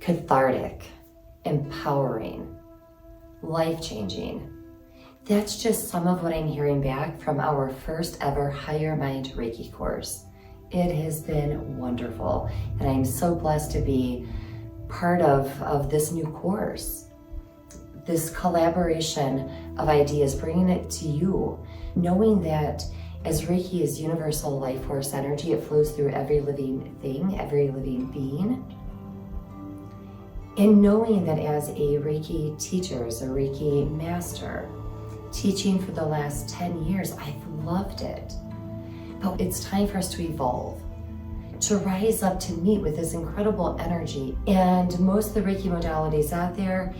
cathartic, empowering, life-changing. That's just some of what I'm hearing back from our first ever Higher Mind Reiki course. It has been wonderful, and I'm so blessed to be part of this new course. This collaboration of ideas, bringing it to you, knowing that as Reiki is universal life force energy, it flows through every living thing, every living being. And knowing that as a Reiki teacher, as a Reiki master, teaching for the last 10 years, I've loved it. But it's time for us to evolve, to rise up to meet with this incredible energy. And most of the Reiki modalities out there,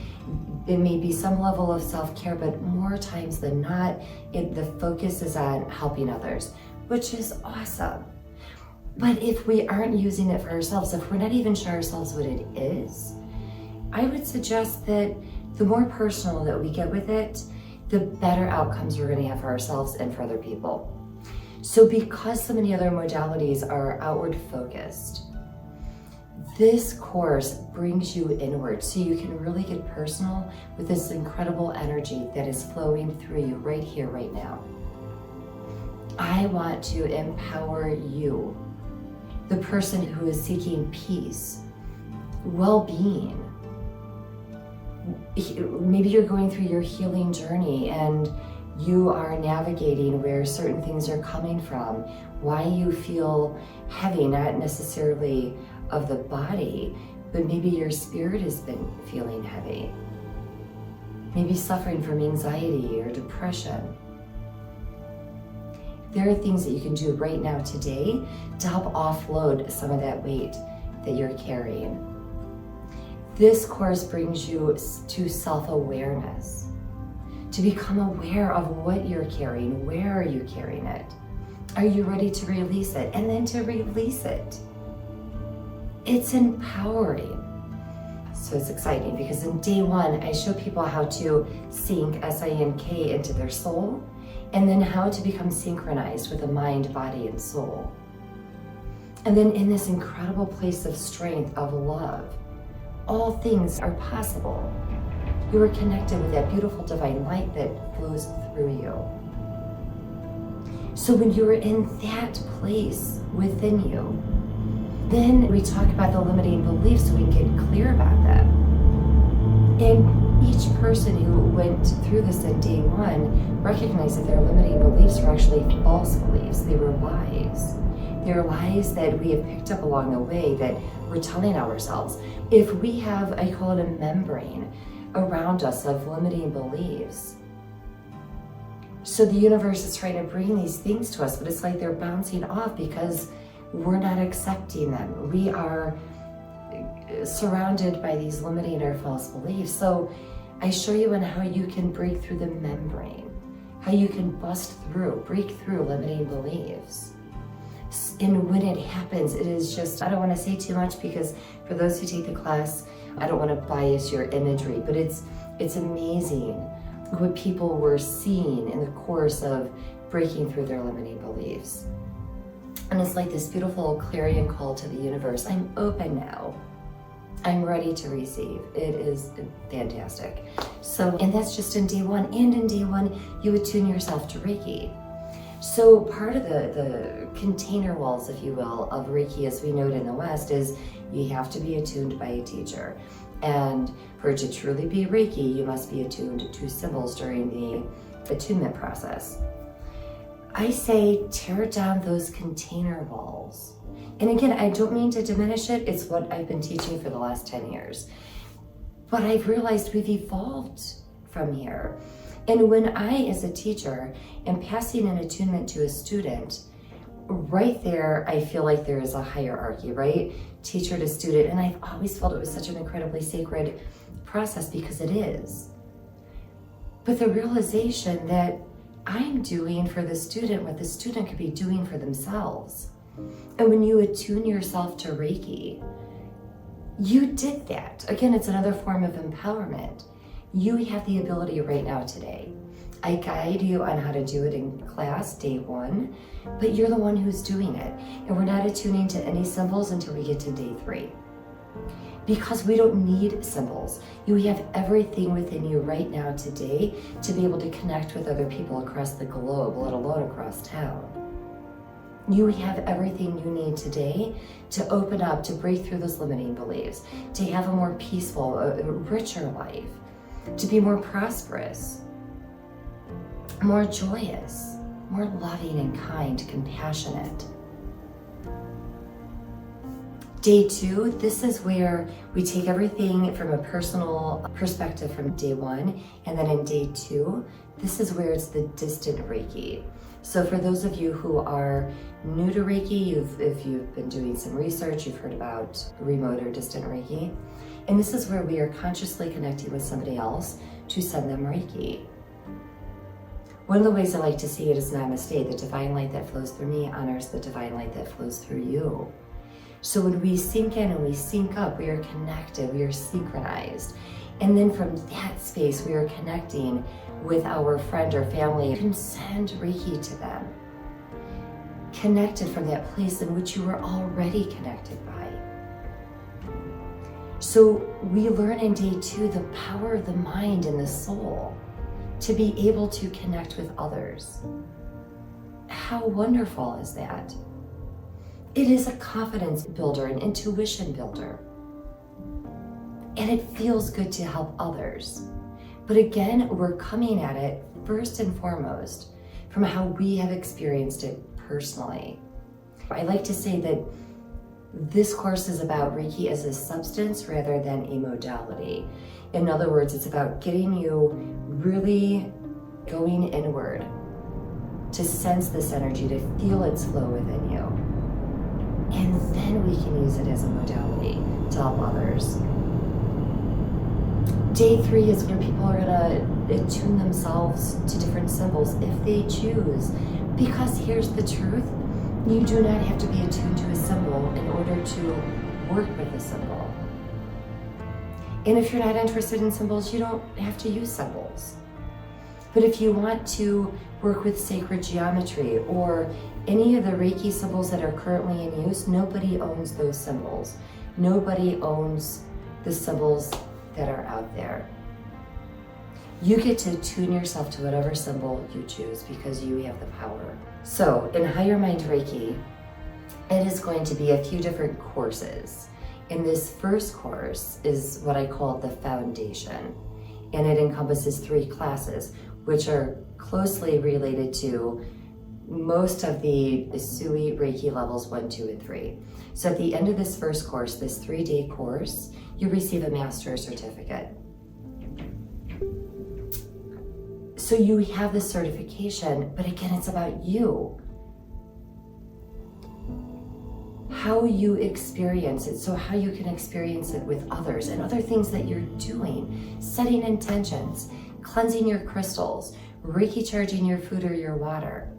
it may be some level of self-care, but more times than not, the focus is on helping others, which is awesome. But if we aren't using it for ourselves, if we're not even sure ourselves what it is, I would suggest that the more personal that we get with it, the better outcomes we're going to have for ourselves and for other people. So because so many other modalities are outward focused, this course brings you inward so you can really get personal with this incredible energy that is flowing through you right here, right now. I want to empower you, the person who is seeking peace, well-being. Maybe you're going through your healing journey and you are navigating where certain things are coming from, why you feel heavy, not necessarily of the body, but maybe your spirit has been feeling heavy. Maybe suffering from anxiety or depression. There are things that you can do right now today to help offload some of that weight that you're carrying. This course brings you to self-awareness, to become aware of what you're carrying. Where are you carrying it? Are you ready to release it? And then to release it. It's empowering. So it's exciting because in day one, I show people how to sink, S-I-N-K, into their soul, and then how to become synchronized with the mind, body, and soul. And then in this incredible place of strength, of love, all things are possible. You are connected with that beautiful divine light that flows through you. So when you're in that place within you, then we talk about the limiting beliefs so we can get clear about them. And each person who went through this in day one recognized that their limiting beliefs were actually false beliefs. They were lies. They're lies that we have picked up along the way that we're telling ourselves. If we have, I call it a membrane around us of limiting beliefs. So the universe is trying to bring these things to us, but it's like they're bouncing off because we're not accepting them. We are surrounded by these limiting or false beliefs. So I show you on how you can break through the membrane, how you can break through limiting beliefs. And when it happens, it is just, I don't want to say too much because for those who take the class, I don't want to bias your imagery, but it's amazing what people were seeing in the course of breaking through their limiting beliefs. And it's like this beautiful clarion call to the universe. I'm open now. I'm ready to receive. It is fantastic. So, and that's just in day one. And in day one, you attune yourself to Reiki. So part of the container walls, if you will, of Reiki as we know it in the West is you have to be attuned by a teacher. And for it to truly be Reiki, you must be attuned to symbols during the attunement process. I say tear down those container walls. And again, I don't mean to diminish it. It's what I've been teaching for the last 10 years. But I've realized we've evolved from here. And when I, as a teacher, am passing an attunement to a student, right there, I feel like there is a hierarchy, right? Teacher to student. And I've always felt it was such an incredibly sacred process because it is. But the realization that I'm doing for the student what the student could be doing for themselves. And when you attune yourself to Reiki, you did that. Again, it's another form of empowerment. You have the ability right now today. I guide you on how to do it in class, day one, but you're the one who's doing it. And we're not attuning to any symbols until we get to day 3. Because we don't need symbols. You have everything within you right now today to be able to connect with other people across the globe, let alone across town. You have everything you need today to open up, to break through those limiting beliefs, to have a more peaceful, richer life, to be more prosperous, more joyous, more loving and kind, compassionate. Day 2, this is where we take everything from a personal perspective from day 1, and then in day 2, this is where it's the distant Reiki. So for those of you who are new to Reiki, if you've been doing some research, you've heard about remote or distant Reiki. And this is where we are consciously connecting with somebody else to send them Reiki. One of the ways I like to see it is Namaste. The divine light that flows through me honors the divine light that flows through you. So when we sink in and we sync up, we are connected, we are synchronized. And then from that space, we are connecting with our friend or family. You can send Reiki to them. Connected from that place in which you were already connected by. So we learn in day 2 the power of the mind and the soul to be able to connect with others. How wonderful is that? It is a confidence builder, an intuition builder. And it feels good to help others. But again, we're coming at it first and foremost from how we have experienced it personally. I like to say that this course is about Reiki as a substance rather than a modality. In other words, it's about getting you really going inward to sense this energy, to feel its flow within you. And then we can use it as a modality to help others. Day 3 is where people are gonna attune themselves to different symbols if they choose. Because here's the truth, you do not have to be attuned to a symbol in order to work with a symbol. And if you're not interested in symbols, you don't have to use symbols. But if you want to work with sacred geometry or any of the Reiki symbols that are currently in use, nobody owns those symbols. Nobody owns the symbols that are out there. You get to tune yourself to whatever symbol you choose because you have the power. So in Higher Mind Reiki, it is going to be a few different courses. And this first course is what I call the foundation. And it encompasses 3 classes, which are closely related to most of the Sui Reiki levels 1, 2, and 3. So at the end of this first course, this 3-day course, you receive a master's certificate. So you have this certification, but again, it's about you. How you experience it, so how you can experience it with others and other things that you're doing, setting intentions, cleansing your crystals, Reiki charging your food or your water.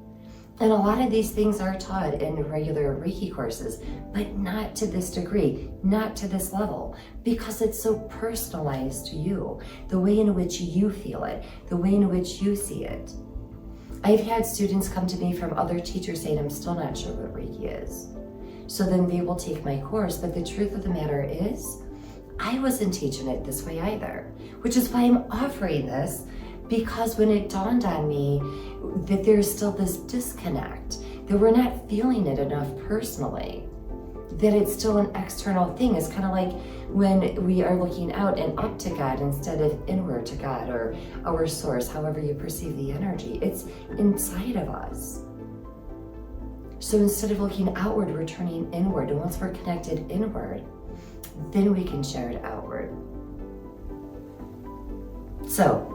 And a lot of these things are taught in regular Reiki courses, but not to this degree, not to this level, because it's so personalized to you, the way in which you feel it, the way in which you see it. I've had students come to me from other teachers saying, I'm still not sure what Reiki is. So then they will take my course, but the truth of the matter is, I wasn't teaching it this way either, which is why I'm offering this, because when it dawned on me that there's still this disconnect, that we're not feeling it enough personally, that it's still an external thing. It's kind of like when we are looking out and up to God instead of inward to God or our source, however you perceive the energy. It's inside of us. So instead of looking outward, we're turning inward. And once we're connected inward, then we can share it outward. So,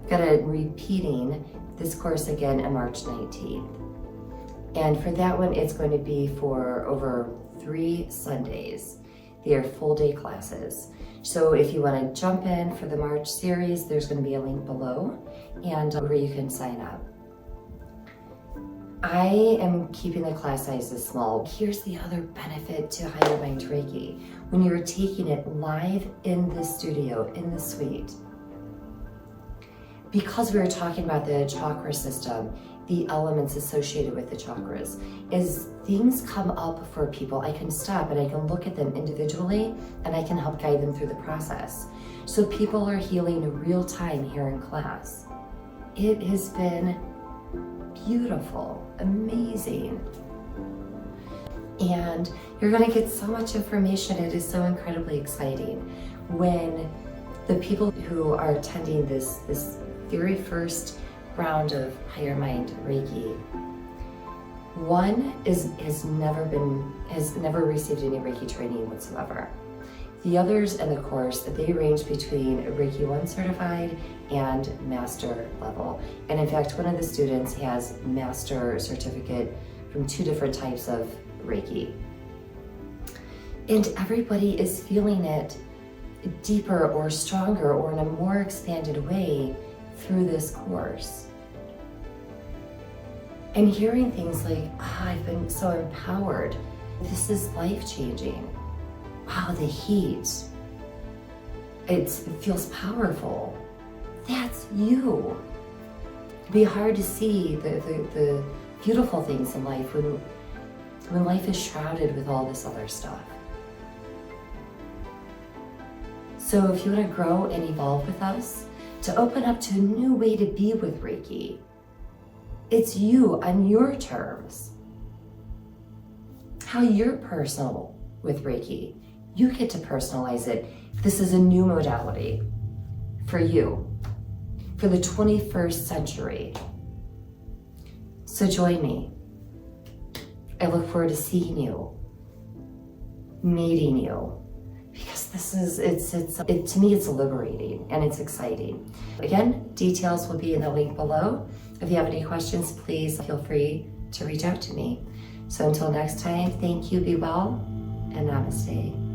gonna repeating this course again on March 19th. And for that one, it's going to be for over 3 Sundays. They are full day classes. So if you want to jump in for the March series, there's going to be a link below and where you can sign up. I am keeping the class sizes small. Here's the other benefit to Higher Mind Reiki. When you're taking it live in the studio, in the suite, because we were talking about the chakra system, the elements associated with the chakras. As things come up for people, I can stop and I can look at them individually and I can help guide them through the process. So people are healing in real time here in class. It has been beautiful, amazing. And you're gonna get so much information. It is so incredibly exciting when the people who are attending this very first round of Higher Mind Reiki, one has never received any Reiki training whatsoever. The others in the course, they range between Reiki 1 certified and master level. And in fact, one of the students has master certificate from 2 different types of Reiki. And everybody is feeling it deeper or stronger or in a more expanded way through this course. And hearing things like, I've been so empowered. This is life-changing. Wow, the heat. It feels powerful. That's you. It'd be hard to see the beautiful things in life when life is shrouded with all this other stuff. So if you want to grow and evolve with us, to open up to a new way to be with Reiki, it's you on your terms. How you're personal with Reiki. You get to personalize it. This is a new modality for you, for the 21st century. So join me. I look forward to seeing you, meeting you, because to me it's liberating and it's exciting. Again, details will be in the link below. If you have any questions, please feel free to reach out to me. So until next time, thank you, be well, and namaste.